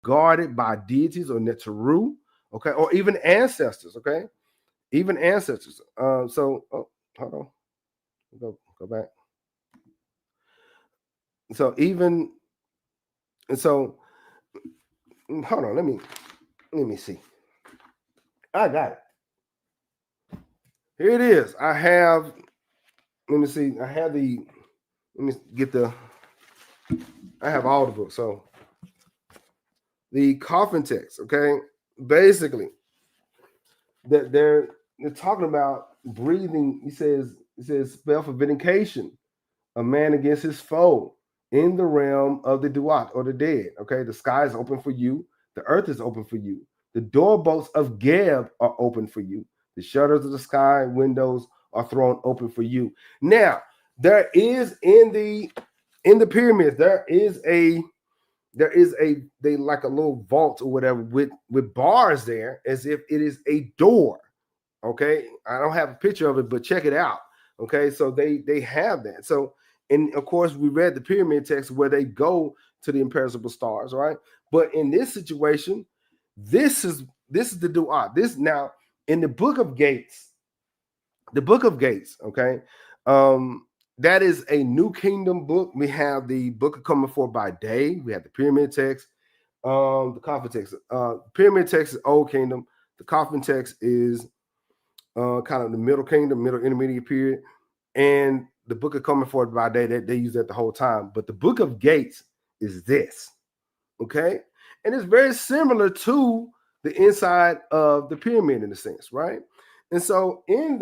guarded by deities or Neteru, okay, or even ancestors, okay, even ancestors. So hold on, go back. So even and so, hold on, let me see. I got it. Here it is. I have. Let me see. I have the. Let me get the. I have all the books. So the Coffin Texts, okay, basically that they're talking about breathing. It says spell for vindication, a man against his foe in the realm of the Duat or the dead. Okay, the sky is open for you. The earth is open for you. The doorbolts of Geb are open for you. The shutters of the sky windows are thrown open for you. Now, there is in the pyramids, there is a they like a little vault or whatever with bars there as if it is a door. Okay, I don't have a picture of it, but check it out. Okay, so they have that. So, and of course we read the pyramid text where they go to the imperishable stars, right? But in this situation, this is the Duat. This now in the book of Gates, okay, that is a New Kingdom book. We have the book of coming forth by day. We have the pyramid text, the coffin text. Pyramid text is Old Kingdom. The coffin text is kind of the Middle Kingdom, middle intermediate period, and the book of coming forth by day that they use that the whole time. But the book of Gates is this, okay, and it's very similar to the inside of the pyramid in a sense, right? And so in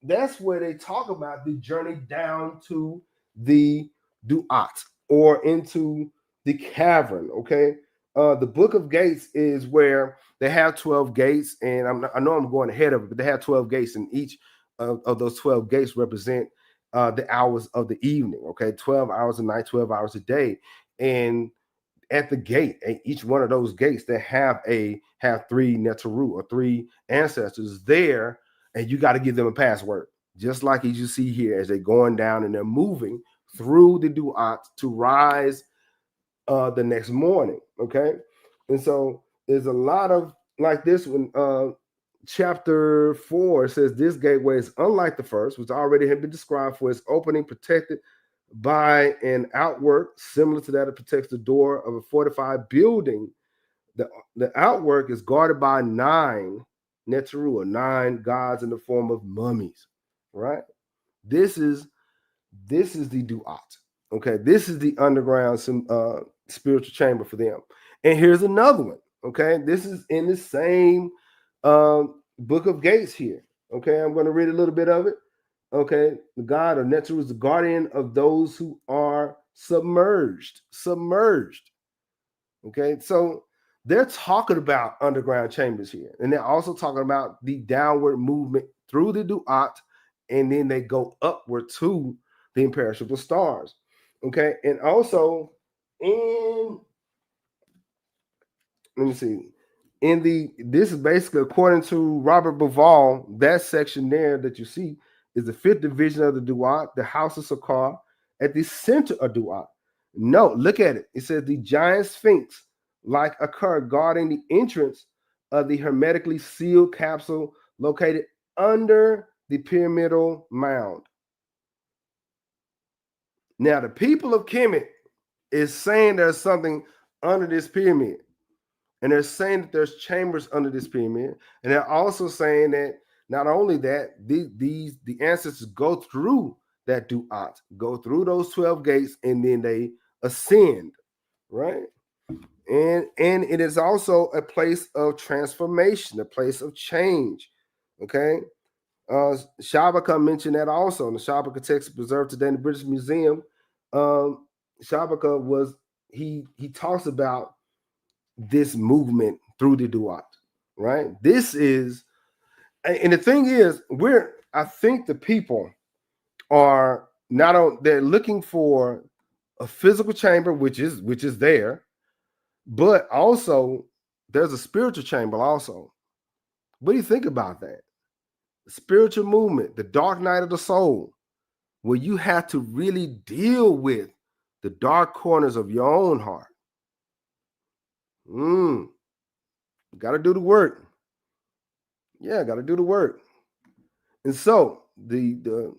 that's where they talk about the journey down to the Duat or into the cavern, okay? The book of Gates is where they have 12 gates, and I know I'm going ahead of it, but they have 12 gates, and each of those 12 gates represent the hours of the evening, okay? 12 hours a night, 12 hours a day. And at the gate, each one of those gates, they have three Neteru or three ancestors there, and you got to give them a password, just like as you see here as they're going down and they're moving through the Duat to rise the next morning, okay? And so there's a lot of like this one. Chapter 4 says this gateway is unlike the first, which already had been described for its opening, protected by an outwork similar to that that protects the door of a fortified building. The outwork is guarded by 9 Neteru, or 9 gods in the form of mummies, right? This is the Duat. Okay, this is the underground spiritual chamber for them. And here's another one. Okay, this is in the same book of Gates here. Okay, I'm going to read a little bit of it. Okay, the god of Neteru is the guardian of those who are submerged. Okay, so they're talking about underground chambers here, and they're also talking about the downward movement through the Duat, and then they go upward to the imperishable stars. Okay, and also let me see. This is basically according to Robert Bauval, that section there that you see is the 5th division of the Duat, the House of Sokar, at the center of Duat. No, look at it. It says the giant Sphinx, like a cur guarding the entrance of the hermetically sealed capsule located under the pyramidal mound. Now, the people of Kemet is saying there's something under this pyramid. And they're saying that there's chambers under this pyramid. And they're also saying that not only that, the ancestors go through that Duat, go through those 12 gates, and then they ascend, right? And it is also a place of transformation, a place of change, okay? Shabaka mentioned that also in the Shabaka text preserved today in the British Museum. Shabaka was, he talks about this movement through the Duat, right? This is, and the thing is, I think the people are not on, they're looking for a physical chamber, which is there, but also there's a spiritual chamber also. What do you think about that? The spiritual movement, the dark night of the soul, where you have to really deal with the dark corners of your own heart. Got to do the work. Yeah, got to do the work. And so the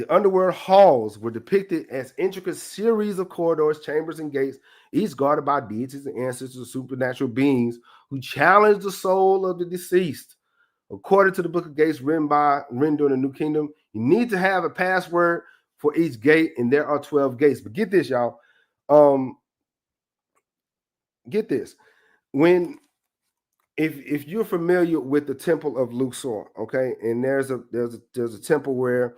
underworld halls were depicted as intricate series of corridors, chambers, and gates, each guarded by deities and ancestors, supernatural beings who challenged the soul of the deceased. According to the Book of Gates written during the New Kingdom, you need to have a password for each gate, and there are 12 gates. But get this, y'all. Get this. If you're familiar with the Temple of Luxor, okay, and there's a temple where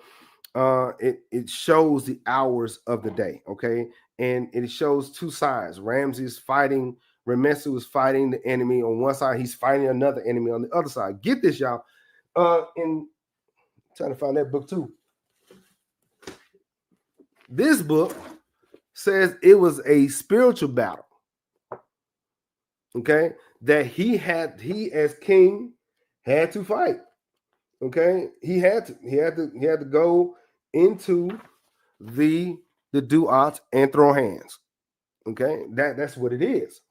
it shows the hours of the day, okay, and it shows two sides. Ramses is fighting the enemy on one side, he's fighting another enemy on the other side. Get this, y'all. And trying to find that book too. This book says it was a spiritual battle, okay, that he as king had to fight. Okay, he had to go into the Duat and throw hands. Okay, that's what it is.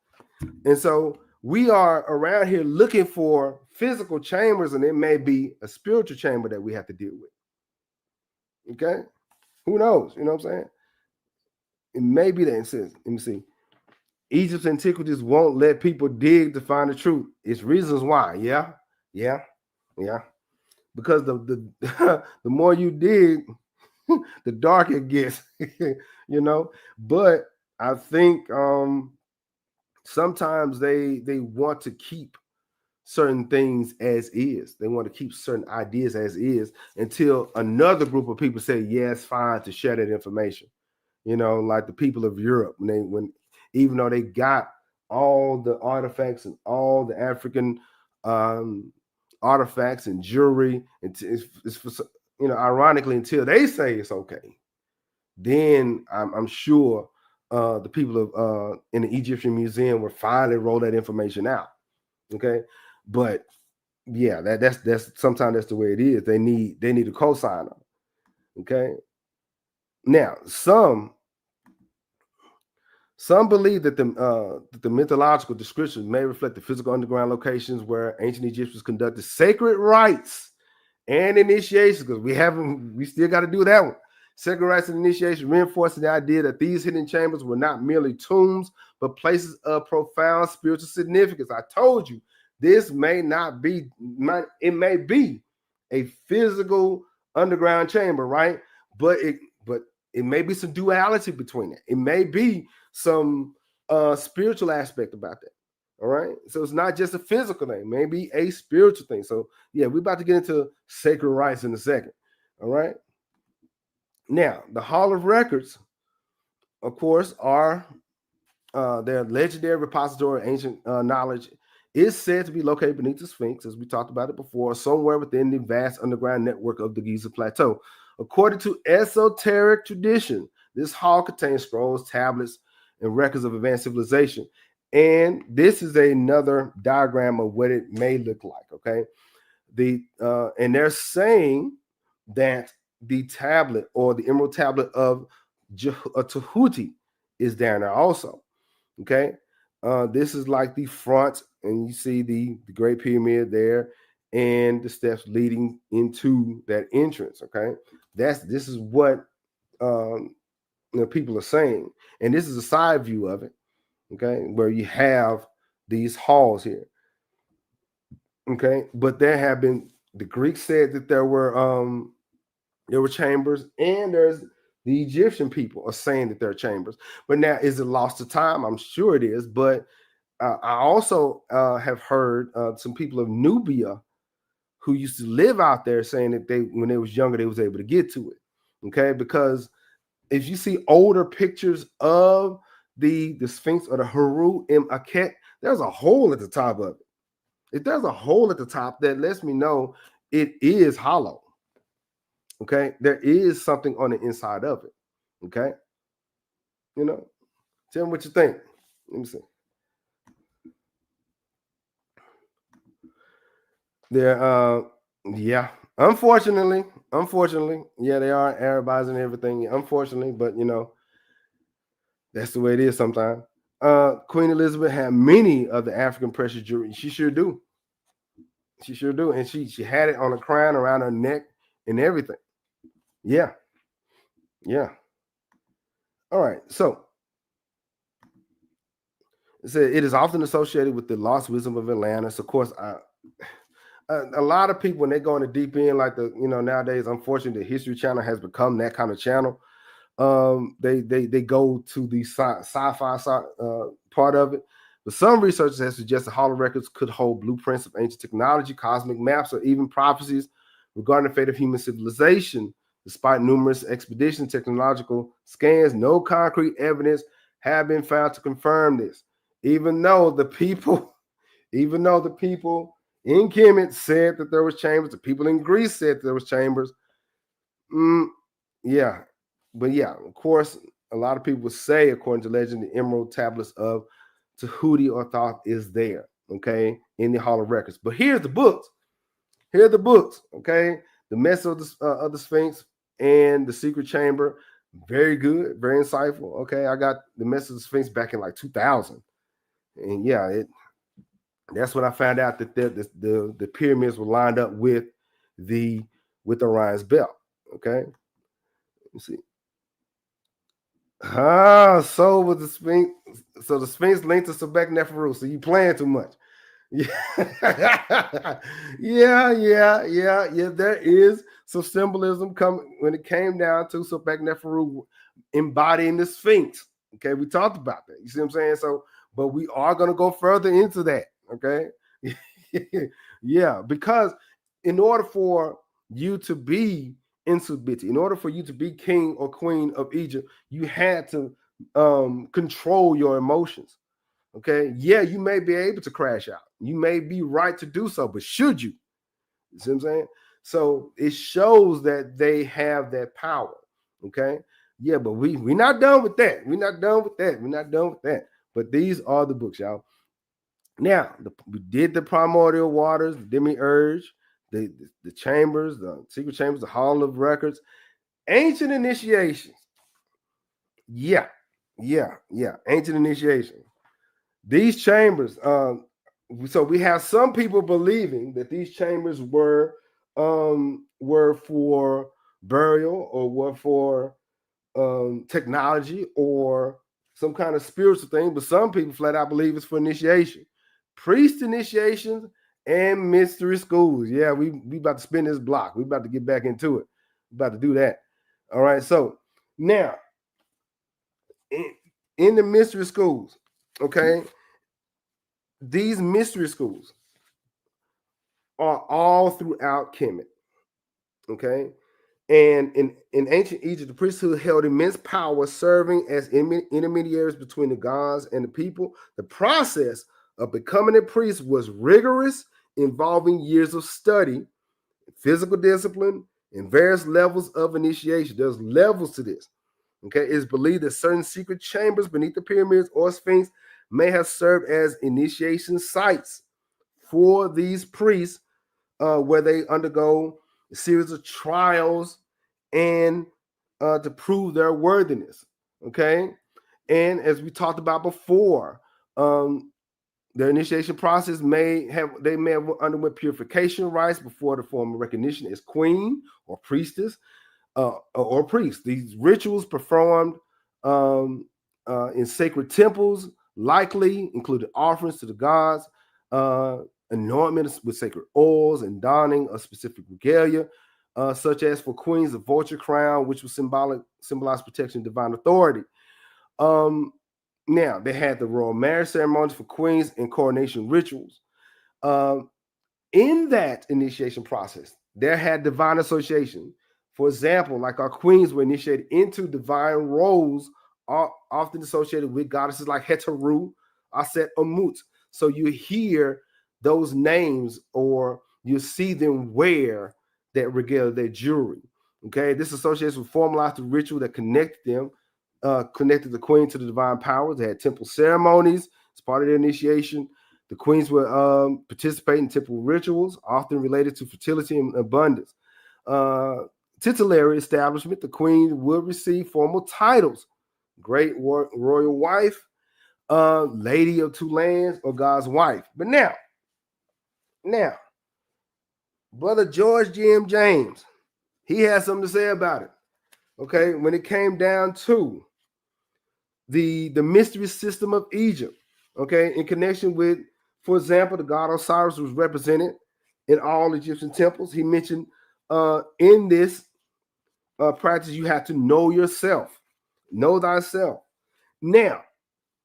And so we are around here looking for physical chambers, and it may be a spiritual chamber that we have to deal with. Okay, who knows? You know what I'm saying? It may be that instance. Let me see. Egypt's antiquities won't let people dig to find the truth. It's reasons why. Yeah. Because the the more you dig, the darker it gets, you know. But I think sometimes they want to keep certain things as is. They want to keep certain ideas as is until another group of people say, yeah, it's fine to share that information. You know, like the people of Europe, when even though they got all the artifacts and all the African artifacts and jewelry, it's for, you know, ironically, until they say it's okay, then I'm sure the people of in the Egyptian museum will finally roll that information out. Okay, but yeah, that's sometimes that's the way it is. They need a cosigner. Okay, now some believe that the mythological descriptions may reflect the physical underground locations where ancient Egyptians conducted sacred rites and initiations, because we still got to do that one. Sacred rites and initiation reinforcing the idea that these hidden chambers were not merely tombs, but places of profound spiritual significance. I told you, this may be a physical underground chamber, right? But it may be some duality between it. It may be some spiritual aspect about that. All right. So it's not just a physical thing, maybe a spiritual thing. So yeah, we're about to get into sacred rites in a second. All right. Now, the Hall of Records, of course, are their legendary repository of ancient knowledge, is said to be located beneath the Sphinx, as we talked about it before, somewhere within the vast underground network of the Giza Plateau. According to esoteric tradition, this hall contains scrolls, tablets, and records of advanced civilization. And this is another diagram of what it may look like. Okay, and they're saying that the tablet or the emerald tablet of Tahuti is down there also. Okay, this is like the front, and you see the Great Pyramid there, and the steps leading into that entrance. Okay, this is what people are saying, and this is a side view of it. Okay, where you have these halls here. Okay, but there have been, the Greeks said that there were chambers, and there's the Egyptian people are saying that there are chambers. But now, is it lost to time? I'm sure it is. But I also have heard some people of Nubia who used to live out there saying that when they was younger, they was able to get to it. Okay, because if you see older pictures of the Sphinx or the Haru Im Akhet, there's a hole at the top of it. If there's a hole at the top, that lets me know it is hollow. Okay, there is something on the inside of it. Okay, tell me what you think. Let me see. There, yeah. Unfortunately, yeah, they are Arabizing everything. Unfortunately, but that's the way it is sometimes. Queen Elizabeth had many of the African precious jewelry. She sure do. She sure do. And she had it on a crown around her neck and everything. Yeah. Yeah. All right. So it said it is often associated with the lost wisdom of Atlantis. Of course, a lot of people, when they go in the deep end, like nowadays, unfortunately, the History Channel has become that kind of channel. They go to the sci-fi part of it. But some researchers have suggested hollow records could hold blueprints of ancient technology, cosmic maps, or even prophecies regarding the fate of human civilization. Despite numerous expeditions, technological scans, no concrete evidence have been found to confirm this. Even though the people in Kemet said that there was chambers, the people in Greece said there was chambers. Yeah. But yeah, of course, a lot of people say, according to legend, the emerald tablets of Tahuti or Thoth is there, okay, in the Hall of Records. But here's the books. Here are the books, okay? The Mess of the Sphinx and the Secret Chamber. Very good, very insightful. Okay, I got the Mess of the Sphinx back in like 2000. And yeah, that's when I found out that the pyramids were lined up with Orion's belt. Okay. Let's see. So with the Sphinx, so the Sphinx linked to Sebek Neferu. So you playing too much. Yeah. yeah. There is some symbolism coming when it came down to Sebek Neferu embodying the Sphinx. Okay, we talked about that. You see what I'm saying? So, but we are going to go further into that. Okay. Yeah, because in order for you to be Insubiti, in order for you to be king or queen of Egypt, you had to control your emotions. Okay. Yeah, you may be able to crash out. You may be right to do so, but should you? You see what I'm saying? So it shows that they have that power. Okay. Yeah, but we're not done with that. We're not done with that. But these are the books, y'all. Now, we did the primordial waters, the demiurge, the chambers, the secret chambers, the hall of records, ancient initiations. Yeah. Ancient initiation. These chambers, so we have some people believing that these chambers were for burial or were for technology or some kind of spiritual thing, but some people flat out believe it's for initiation. Priest initiations and mystery schools. Yeah, we about to spin this block. We about to get back into it. We about to do that. All right. So now in the mystery schools, okay, these mystery schools are all throughout Kemet. Okay. And in ancient Egypt, the priesthood held immense power, serving as intermediaries between the gods and the people. The process of becoming a priest was rigorous, involving years of study, physical discipline, and various levels of initiation. There's levels to this. Okay, it's believed that certain secret chambers beneath the pyramids or Sphinx may have served as initiation sites for these priests, where they undergo a series of trials and to prove their worthiness. Okay, and as we talked about before, their initiation process may have underwent purification rites before the formal recognition as queen or priestess or priest. These rituals performed in sacred temples likely included offerings to the gods, anointments with sacred oils, and donning of specific regalia, such as for queens, the vulture crown, which was symbolized protection, divine authority. Now, they had the royal marriage ceremonies for queens and coronation rituals. In that initiation process, there had divine association. For example, like our queens were initiated into divine roles, often associated with goddesses like Heteru, Aset, or Mut. So you hear those names or you see them wear that regalia, their jewelry. Okay, this associates with formalized ritual that connected the queen to the divine powers. They had temple ceremonies as part of their initiation. The queens would participate in temple rituals, often related to fertility and abundance. Titulary establishment, the queen would receive formal titles: great royal wife, lady of two lands, or God's wife. But now, Brother George G.M. James, he has something to say about it. Okay, when it came down to the mystery system of Egypt, okay, in connection with, for example, the god Osiris was represented in all Egyptian temples. He mentioned in this practice, you have to know yourself, know thyself. Now,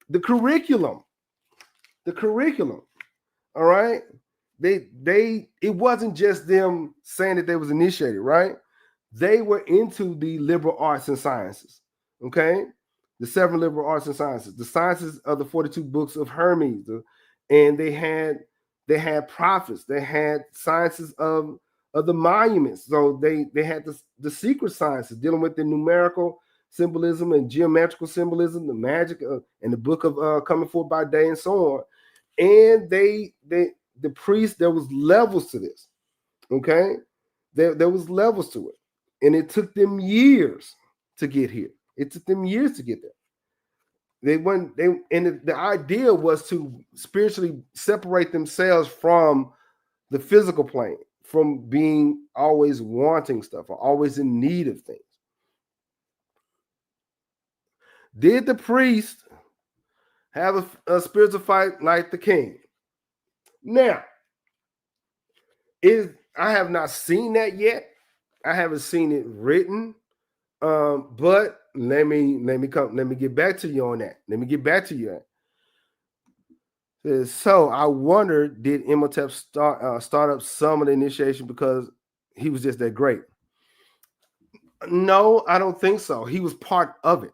the curriculum, all right, it wasn't just them saying that they was initiated, right? They were into the liberal arts and sciences, okay? The 7 liberal arts and sciences, the sciences of the 42 books of Hermes, and they had prophets, they had sciences of the monuments. So they had the secret sciences dealing with the numerical symbolism and geometrical symbolism, the magic and the book of coming forth by day, and so on. And the priests, there was levels to this, okay? There was levels to it, and it took them years to get here. It took them years to get there. The idea was to spiritually separate themselves from the physical plane, from being always wanting stuff or always in need of things. Did the priest have a spiritual fight like the king? Now, I have not seen that yet. I haven't seen it written. But let me get back to you on that. Let me get back to you. So I wonder, did Imhotep start up some of the initiation because he was just that great? No, I don't think so. He was part of it.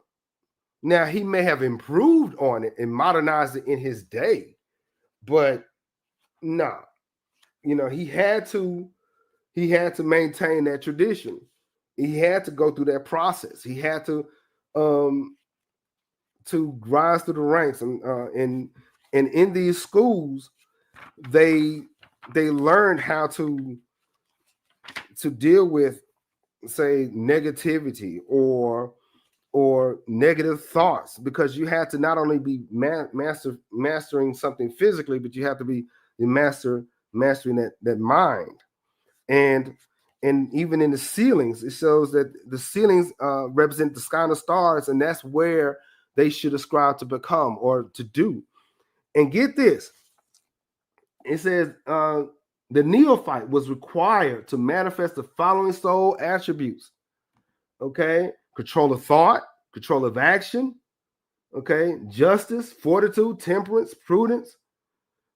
Now, he may have improved on it and modernized it in his day, but no, he had to maintain that tradition. He had to go through that process. He had to rise through the ranks, and in these schools, they learned how to deal with, say, negativity or negative thoughts, because you had to not only be mastering something physically, but you have to be the mastering that mind. And even in the ceilings, it shows that the ceilings represent the sky and the stars, and that's where they should ascribe to become or to do. And get this, it says the neophyte was required to manifest the following soul attributes. Okay, control of thought, control of action, okay, justice, fortitude, temperance, prudence.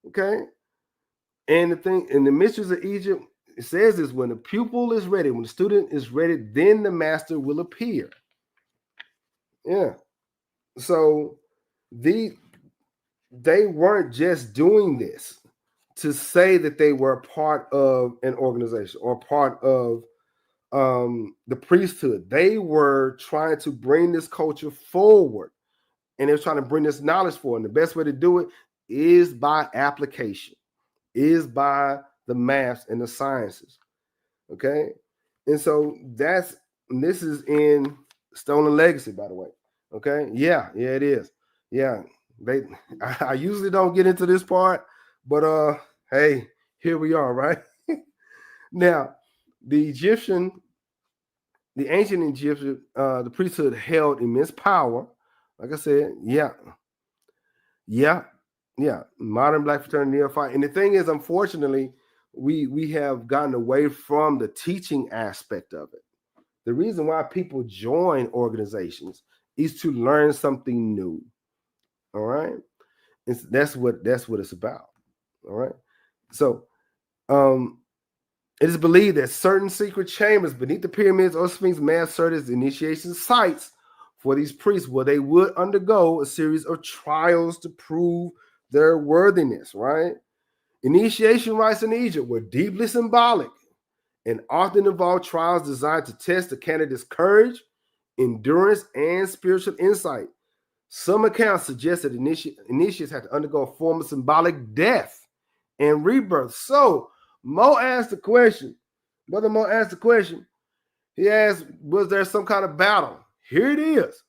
Okay, and the mysteries of Egypt, it says this: when the pupil is ready, when the student is ready, then the master will appear. Yeah. So they weren't just doing this to say that they were part of an organization or part of the priesthood. They were trying to bring this culture forward, and they're trying to bring this knowledge forward. And the best way to do it is by application, is by the maths and the sciences. Okay, and so this is in Stolen Legacy, by the way. Okay, yeah, it is. Yeah, I usually don't get into this part, but hey, here we are, right? Now, the ancient Egyptian, the priesthood held immense power. Like I said, yeah. Modern Black fraternity neophyte. And the thing is, unfortunately, we have gotten away from the teaching aspect of it. The reason why people join organizations is to learn something new. All right, that's what it's about. All right, so it is believed that certain secret chambers beneath the pyramids or Sphinx may have served as initiation sites for these priests, where they would undergo a series of trials to prove their worthiness. Right, initiation rites in Egypt were deeply symbolic and often involved trials designed to test the candidate's courage, endurance, and spiritual insight. Some accounts suggest that initiates had to undergo a form of symbolic death and rebirth. So Mo asked the question, Brother Mo asked the question. He asked, was there some kind of battle? Here it is.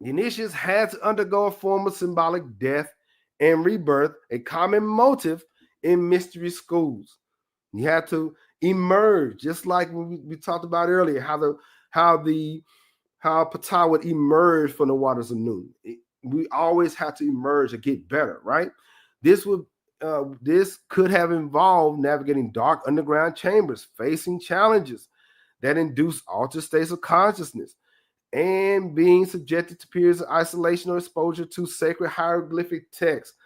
The initiates had to undergo a form of symbolic death and rebirth, a common motive in mystery schools. You had to emerge, just like we talked about earlier, how Ptah would emerge from the waters of noon. We always have to emerge to get better, right? This could have involved navigating dark underground chambers, facing challenges that induce altered states of consciousness, and being subjected to periods of isolation or exposure to sacred hieroglyphic texts.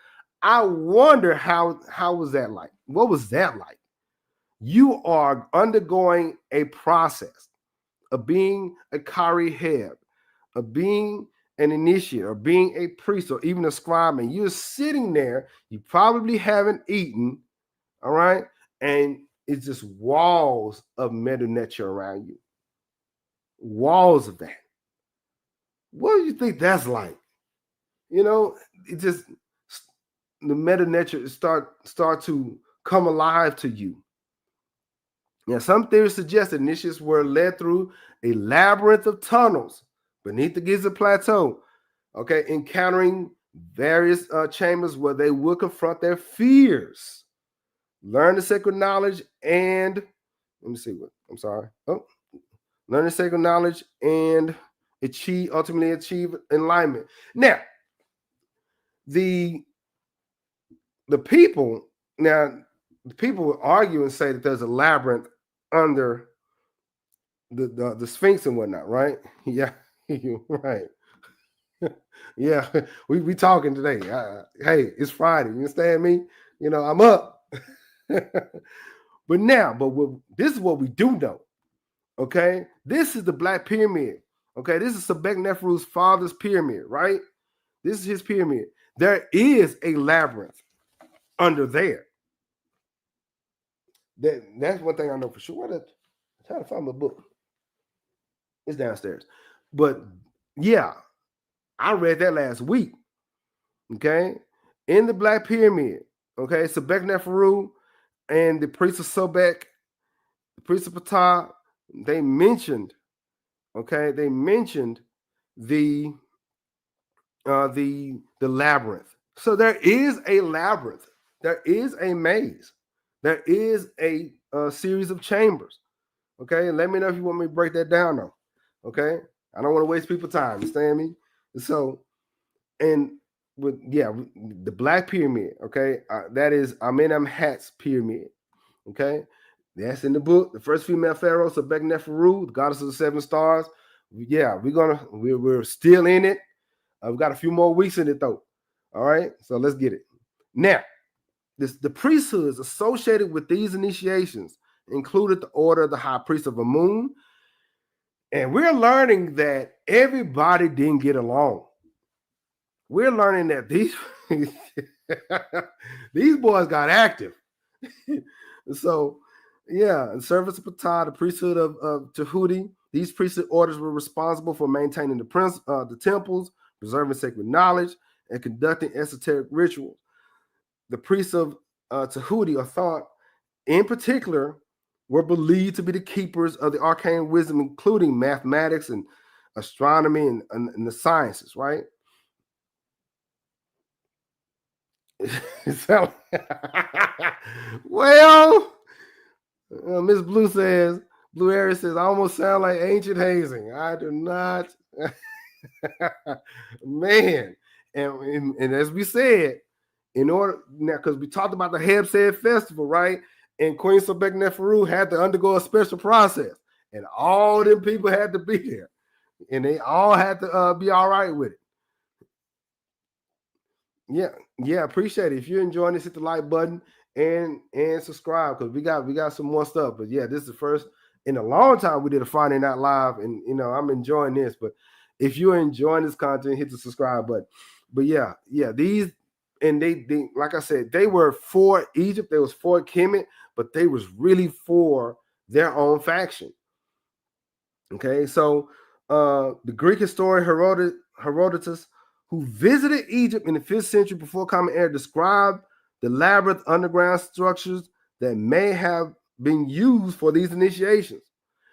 I wonder how was that like? What was that like? You are undergoing a process of being a Kari Heb, of being an initiate, or being a priest, or even a scribe, and you're sitting there, you probably haven't eaten, all right? And it's just walls of meta nature around you. Walls of that. What do you think that's like? You know, it just, the meta nature start to come alive to you. Now, some theories suggest that initiates were led through a labyrinth of tunnels beneath the Giza Plateau, okay, encountering various chambers where they would confront their fears, learn the sacred knowledge, and learn the sacred knowledge and ultimately achieve enlightenment. Now, the people would argue and say that there's a labyrinth under the Sphinx and whatnot, right? Yeah, right. Yeah, we talking today. Hey, it's Friday. You understand me? You know, I'm up. This is what we do know. Okay, this is the Black Pyramid. Okay, this is Sebek-Neferu's father's pyramid, right? This is his pyramid. There is a labyrinth under there. That's one thing I know for sure. I'm trying to find my book. It's downstairs. But yeah, I read that last week. Okay, in the Black Pyramid. Okay, Sebek-Neferu and the priest of Sobek, the priest of Ptah, they mentioned the labyrinth. So there is a labyrinth. There is a maze. There is a series of chambers. Okay, let me know if you want me to break that down though. Okay, I don't want to waste people's time. Understand me? So, and the Black Pyramid. Okay, that is Amenemhat's pyramid. Okay, that's in the book. The first female pharaoh, Sebek-Neferu, the goddess of the 7 stars. Yeah, we're still in it. We've got a few more weeks in it though. All right, so let's get it. Now, the priesthoods associated with these initiations included the order of the High Priest of Amun, and we're learning that everybody didn't get along. We're learning that these boys got active. So, yeah, in service of Ptah, the priesthood of Tahuti, these priesthood orders were responsible for maintaining the temples, preserving sacred knowledge, and conducting esoteric rituals. The priests of Tahuti are thought, in particular, were believed to be the keepers of the arcane wisdom, including mathematics and astronomy and the sciences, right? So, well, Miss Blue Aries says, I almost sound like ancient hazing. I do not. Man. And as we said, in order now, because we talked about the Heb Sed Festival, right? And Queen Sebek-Neferu had to undergo a special process, and all them people had to be there, and they all had to be all right with it. Yeah, appreciate it. If you're enjoying this, hit the like button and subscribe, because we got some more stuff. But yeah, this is the first in a long time we did a Friday Night Live, and I'm enjoying this. But if you're enjoying this content, hit the subscribe button. But yeah, these. And they like I said, they were for Egypt. They was for Kemet, but they was really for their own faction. Okay, so the Greek historian Herodotus, who visited Egypt in the 5th century before Common Era, described the labyrinth underground structures that may have been used for these initiations.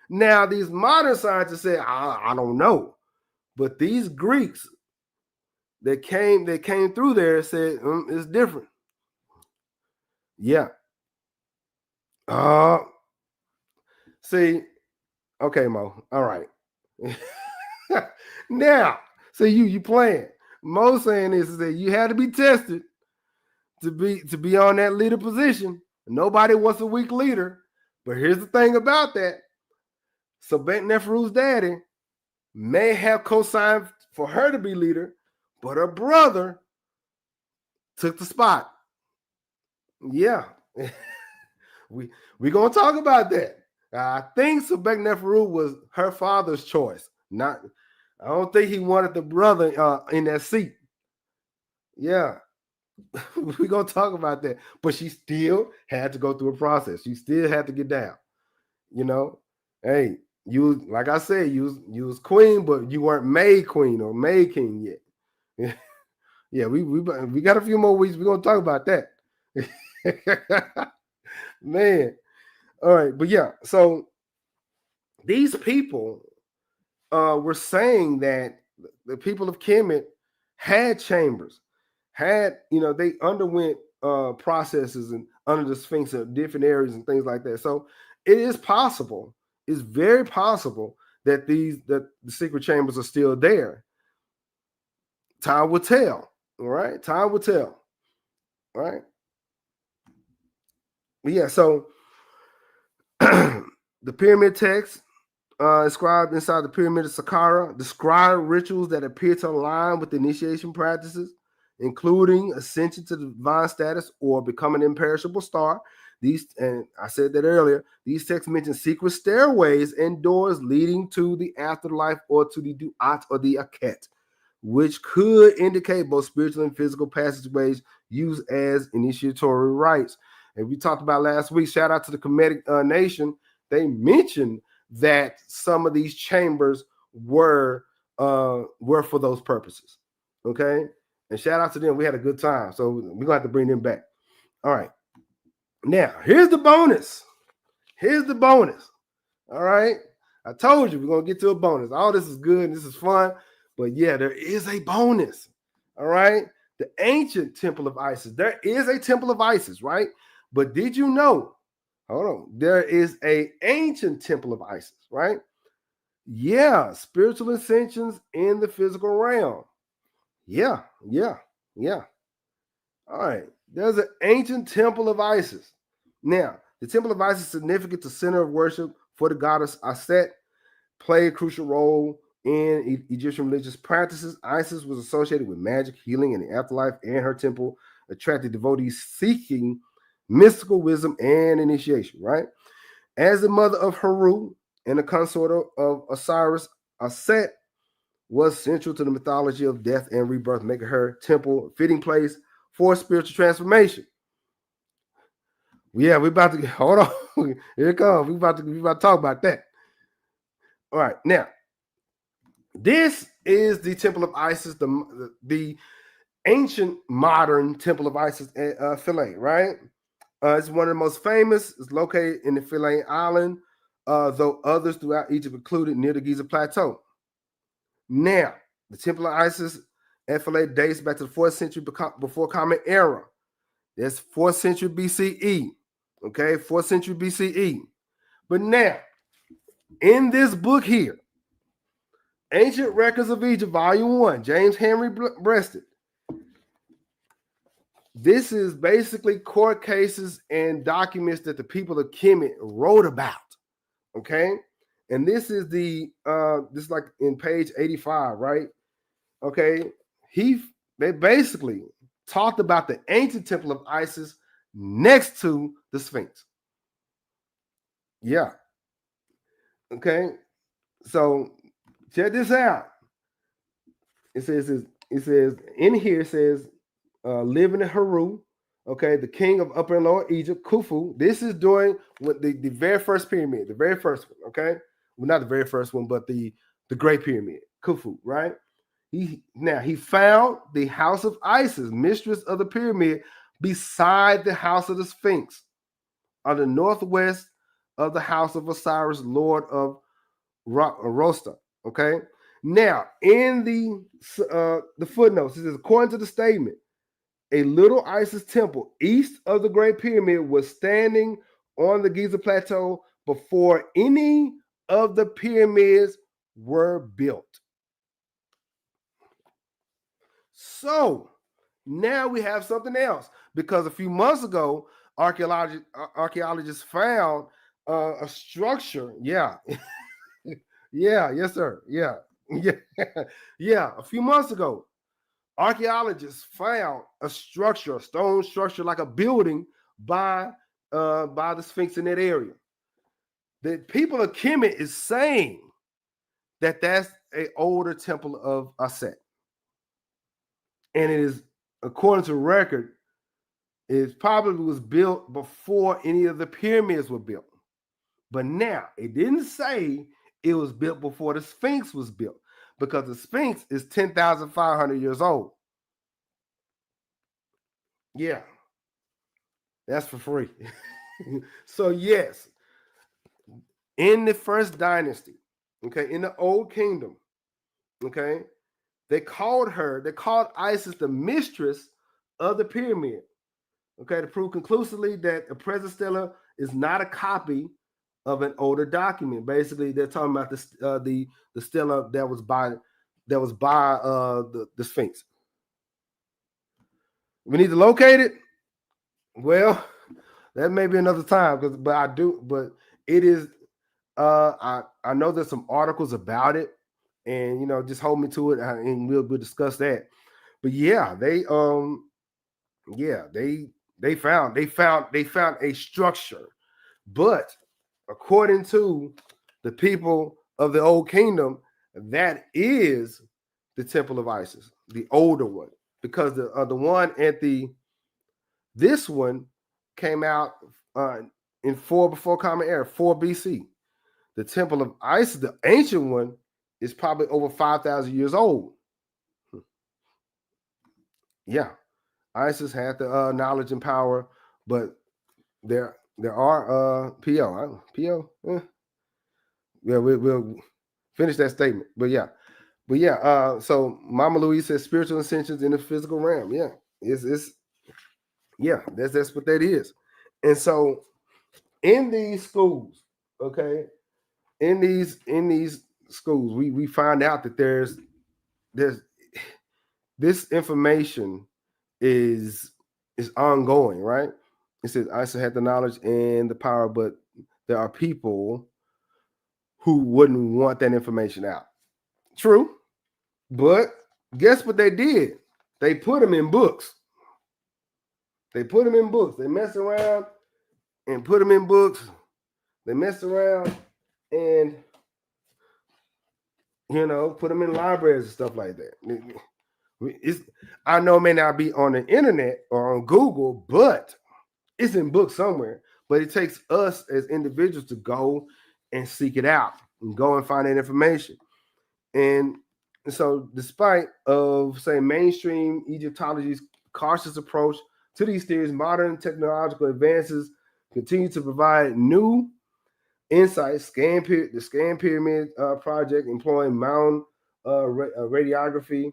Now, these modern scientists say, I don't know, But these Greeks that came through there said it's different. Yeah. See, okay, Mo. All right. Now, so you playing. Mo saying is that you had to be tested to be on that leader position. Nobody wants a weak leader. But here's the thing about that. So Neferu's daddy may have co-signed for her to be leader, but her brother took the spot. Yeah. we gonna talk about that. I think Sebek Neferu was her father's choice. I don't think he wanted the brother in that seat. Yeah. We're gonna talk about that. But she still had to go through a process. She still had to get down. Hey, you, like I said, you was queen, but you weren't made queen or made king yet. Yeah, we got a few more weeks. We're gonna talk about that. Man. All right, but yeah, so these people were saying that the people of Kemet had chambers, they underwent processes and under the Sphinx in different areas and things like that. So it is possible, it's very possible that the secret chambers are still there. Time will tell. All right, time will tell. All right. But yeah, so the pyramid text inscribed inside the pyramid of Saqqara describe rituals that appear to align with initiation practices, including ascension to the divine status or becoming an imperishable star. And I said that earlier, these texts mention secret stairways and doors leading to the afterlife or to the Duat or the Akhet, which could indicate both spiritual and physical passageways used as initiatory rites. And we talked about last week, shout out to the Kemetic nation, they mentioned that some of these chambers were for those purposes. Okay? And shout out to them. We had a good time. So we're going to have to bring them back. All right. Now, here's the bonus. All right? I told you we're going to get to a bonus. All this is good and this is fun. But yeah, there is a bonus. All right? The ancient Temple of Isis. There is a Temple of Isis, right? But did you know? Hold on. There is an ancient Temple of Isis, right? Yeah, spiritual ascensions in the physical realm. Yeah. All right. There's an ancient Temple of Isis. Now, the Temple of Isis is significant to center of worship for the goddess Aset, played a crucial role in Egyptian religious practices. Isis was associated with magic, healing, and the afterlife, and her temple attracted devotees seeking mystical wisdom and initiation, right? As the mother of Heru and the consort of Osiris, Aset was central to the mythology of death and rebirth, making her temple a fitting place for spiritual transformation. Yeah, we're about to hold on. Here it comes. We about to talk about that. All right, now this is the Temple of Isis, the ancient modern Temple of Isis at Philae, right? It's one of the most famous. It's located in the Philae Island, though others throughout Egypt included near the Giza Plateau. Now, the Temple of Isis at Philae dates back to the 4th century before Common Era. That's 4th century BCE. Okay, 4th century BCE. But now, in this book here, Ancient Records of Egypt, Volume 1, James Henry Breasted. This is basically court cases and documents that the people of Kemet wrote about. Okay, and this is this is like in page 85, right? Okay, they basically talked about the ancient Temple of Isis next to the Sphinx. Yeah. Okay, so check this out. It says in here, it says living in Heru, okay, the king of Upper and Lower Egypt, Khufu. This is during what the very first pyramid, the very first one, okay? Well, not the very first one, but the Great Pyramid, Khufu, right? He found the House of Isis, mistress of the pyramid, beside the House of the Sphinx, on the northwest of the House of Osiris, Lord of Rosta, okay? Now, in the footnotes, it says, according to the statement, a little Isis temple east of the Great Pyramid was standing on the Giza Plateau before any of the pyramids were built. So now we have something else, because a few months ago, archaeologists found a structure. Yeah. Yeah, yes, sir. Yeah. Yeah. A few months ago, archaeologists found a structure, a stone structure like a building by the Sphinx in that area. The people of Kemet is saying that that's an older temple of Aset. And it is, according to record, it probably was built before any of the pyramids were built. But now, it didn't say it was built before the Sphinx was built, because the Sphinx is 10,500 years old. Yeah, that's for free. So yes, in the first dynasty, okay, in the Old Kingdom, okay, they called Isis the mistress of the pyramid, okay, to prove conclusively that the present stela is not a copy of an older document. Basically, they're talking about the stela that was by the Sphinx. We need to locate it. Well, that may be another time, but it is. I know there's some articles about it, and just hold me to it, and we'll discuss that. But yeah, they found a structure, but according to the people of the Old Kingdom, that is the Temple of Isis, the older one, because the one at this one came out in 4 before Common Era, 4 BC. The Temple of Isis, the ancient one, is probably over 5,000 years old. Yeah, Isis had the knowledge and power, but there are PO. Yeah, we'll finish that statement. But yeah. So Mama Louise says spiritual ascensions in the physical realm. Yeah, it's that's what that is. And so in these schools, okay, in these schools, we find out that there's this information is ongoing, right? It says Isis had the knowledge and the power, but there are people who wouldn't want that information out. True, but guess what they did? They put them in books. They messed around and put them in books. They messed around and put them in libraries and stuff like that. I know it may not be on the internet or on Google, but it's in books somewhere. But it takes us as individuals to go and seek it out and go and find that information. And so despite of, say, mainstream Egyptology's cautious approach to these theories, modern technological advances continue to provide new insights. The Scan Pyramid project, employing mound radiography,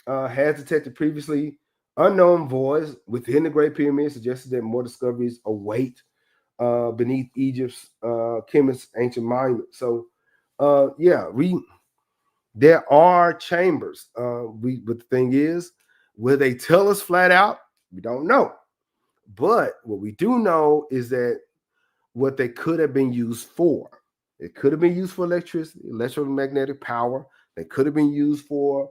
has detected previously unknown voids within the Great Pyramid, suggested that more discoveries await beneath Egypt's Kemet's ancient monument. So, there are chambers. But the thing is, will they tell us flat out? We don't know. But what we do know is that what they could have been used for. It could have been used for electricity, electromagnetic power. They could have been used for